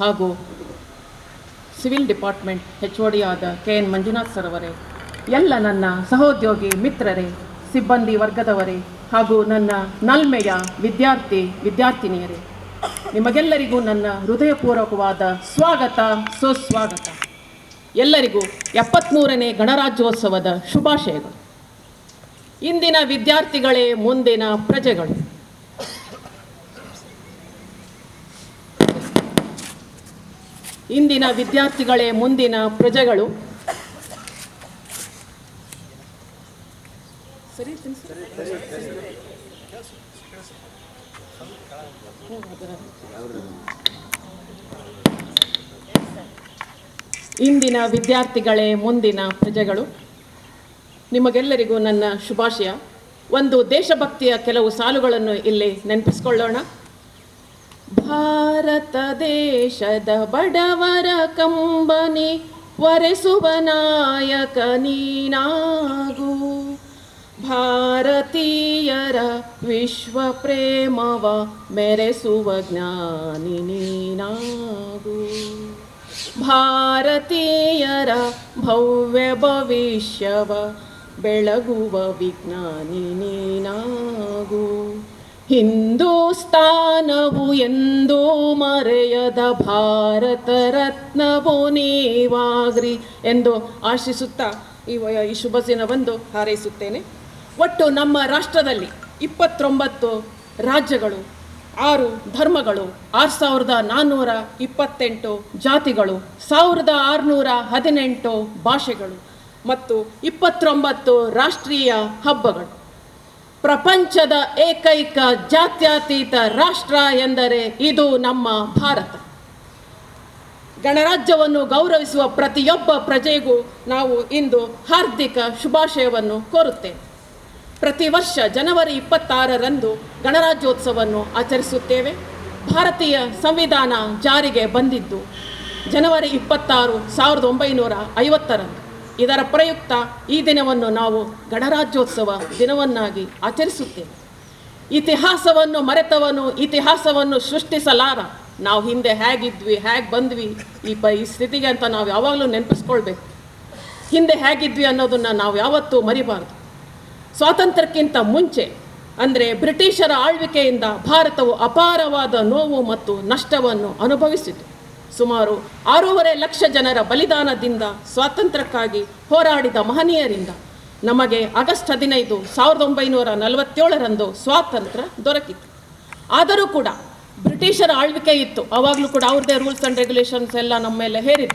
ಹಾಗೂ civil department HOD ಆದ KN Manjunath sir ಅವರೇ, ಎಲ್ಲ ನನ್ನ ಸಹೋದ್ಯೋಗಿ ಮಿತ್ರರೇ, ಸಿಬ್ಬಂದಿ ವರ್ಗದವರೇ ಹಾಗೂ ನನ್ನ ನಲ್ಮೆಯ ವಿದ್ಯಾರ್ಥಿನಿಯರೇ, ನಿಮಗೆಲ್ಲರಿಗೂ ನನ್ನ ಹೃದಯಪೂರ್ವಕವಾದ ಸ್ವಾಗತ, ಸುಸ್ವಾಗತ. ಎಲ್ಲರಿಗೂ 73ನೇ ಗಣರಾಜ್ಯೋತ್ಸವದ ಶುಭಾಶಯಗಳು. ಇಂದಿನ ವಿದ್ಯಾರ್ಥಿಗಳೇ ಮುಂದಿನ ಪ್ರಜೆಗಳು. ಇಂದಿನ ವಿದ್ಯಾರ್ಥಿಗಳೇ ಮುಂದಿನ ಪ್ರಜೆಗಳು. ಇಂದಿನ ವಿದ್ಯಾರ್ಥಿಗಳೇ ಮುಂದಿನ ಪ್ರಜೆಗಳು. ನಿಮಗೆಲ್ಲರಿಗೂ ನನ್ನ ಶುಭಾಶಯ. ಒಂದು ದೇಶಭಕ್ತಿಯ ಕೆಲವು ಸಾಲುಗಳನ್ನು ಇಲ್ಲಿ ನೆನಪಿಸಿಕೊಳ್ಳೋಣ. ಭಾರತ ದೇಶದ ಬಡವರ ಕಂಬನಿ ವರೆಸುವ ನಾಯಕ ನೀನಾಗು, ಭಾರತೀಯರ ವಿಶ್ವ ಪ್ರೇಮವ ಮೆರೆಸುವ ಜ್ಞಾನಿ ನೀನಾಗು, ಭಾರತೀಯರ ಭವ್ಯ ಭವಿಷ್ಯವ ಬೆಳಗುವ ವಿಜ್ಞಾನಿ ನೀನಾಗು, ಹಿಂದೂಸ್ತಾನವು ಎಂದೂ ಮರೆಯದ ಭಾರತ ರತ್ನವು ನೀವಾಗ್ರಿ ಎಂದು ಆಶಿಸುತ್ತಾ ಈ ಶುಭ ದಿನವನ್ನು ಹಾರೈಸುತ್ತೇನೆ. ಒಟ್ಟು ನಮ್ಮ ರಾಷ್ಟ್ರದಲ್ಲಿ 29 ರಾಜ್ಯಗಳು, 6 ಧರ್ಮಗಳು, 6428 ಜಾತಿಗಳು, 1618 ಭಾಷೆಗಳು ಮತ್ತು 29 ರಾಷ್ಟ್ರೀಯ ಹಬ್ಬಗಳು. ಪ್ರಪಂಚದ ಏಕೈಕ ಜಾತ್ಯತೀತ ರಾಷ್ಟ್ರ ಎಂದರೆ ಇದು ನಮ್ಮ ಭಾರತ. ಗಣರಾಜ್ಯವನ್ನು ಗೌರವಿಸುವ ಪ್ರತಿಯೊಬ್ಬ ಪ್ರಜೆಗೂ ನಾವು ಇಂದು ಹಾರ್ದಿಕ ಶುಭಾಶಯವನ್ನು ಕೋರುತ್ತೇವೆ. ಪ್ರತಿ ವರ್ಷ ಜನವರಿ 26ರಂದು ಗಣರಾಜ್ಯೋತ್ಸವವನ್ನು ಆಚರಿಸುತ್ತೇವೆ. ಭಾರತೀಯ ಸಂವಿಧಾನ ಜಾರಿಗೆ ಬಂದಿದ್ದು ಜನವರಿ 26, 1950ರಂದು. ಇದರ ಪ್ರಯುಕ್ತ ಈ ದಿನವನ್ನು ನಾವು ಗಣರಾಜ್ಯೋತ್ಸವ ದಿನವನ್ನಾಗಿ ಆಚರಿಸುತ್ತೇವೆ. ಇತಿಹಾಸವನ್ನು ಮರೆತವನು ಇತಿಹಾಸವನ್ನು ಸೃಷ್ಟಿಸಲಾರ. ನಾವು ಹಿಂದೆ ಹೇಗಿದ್ವಿ, ಹೇಗೆ ಬಂದ್ವಿ ಈ ಸ್ಥಿತಿಗೆ ಅಂತ ನಾವು ಯಾವಾಗಲೂ ನೆನಪಿಸ್ಕೊಳ್ಬೇಕು. ಹಿಂದೆ ಹೇಗಿದ್ವಿ ಅನ್ನೋದನ್ನು ನಾವು ಯಾವತ್ತೂ ಮರಿಬಾರ್ದು. ಸ್ವಾತಂತ್ರ್ಯಕ್ಕಿಂತ ಮುಂಚೆ ಅಂದರೆ ಬ್ರಿಟಿಷರ ಆಳ್ವಿಕೆಯಿಂದ ಭಾರತವು ಅಪಾರವಾದ ನೋವು ಮತ್ತು ನಷ್ಟವನ್ನು ಅನುಭವಿಸಿತು. ಸುಮಾರು 6.5 ಲಕ್ಷ ಜನರ ಬಲಿದಾನದಿಂದ, ಸ್ವಾತಂತ್ರ್ಯಕ್ಕಾಗಿ ಹೋರಾಡಿದ ಮಹನೀಯರಿಂದ ನಮಗೆ ಆಗಸ್ಟ್ 15, 1947ರಂದು ಸ್ವಾತಂತ್ರ್ಯ ದೊರಕಿತು. ಆದರೂ ಕೂಡ ಬ್ರಿಟಿಷರ ಆಳ್ವಿಕೆ ಇತ್ತು. ಆವಾಗಲೂ ಕೂಡ ಅವ್ರದ್ದೇ ರೂಲ್ಸ್ ಆ್ಯಂಡ್ ರೆಗ್ಯುಲೇಷನ್ಸ್ ಎಲ್ಲ ನಮ್ಮ ಮೇಲೆ ಹೇರಿತ್ತು.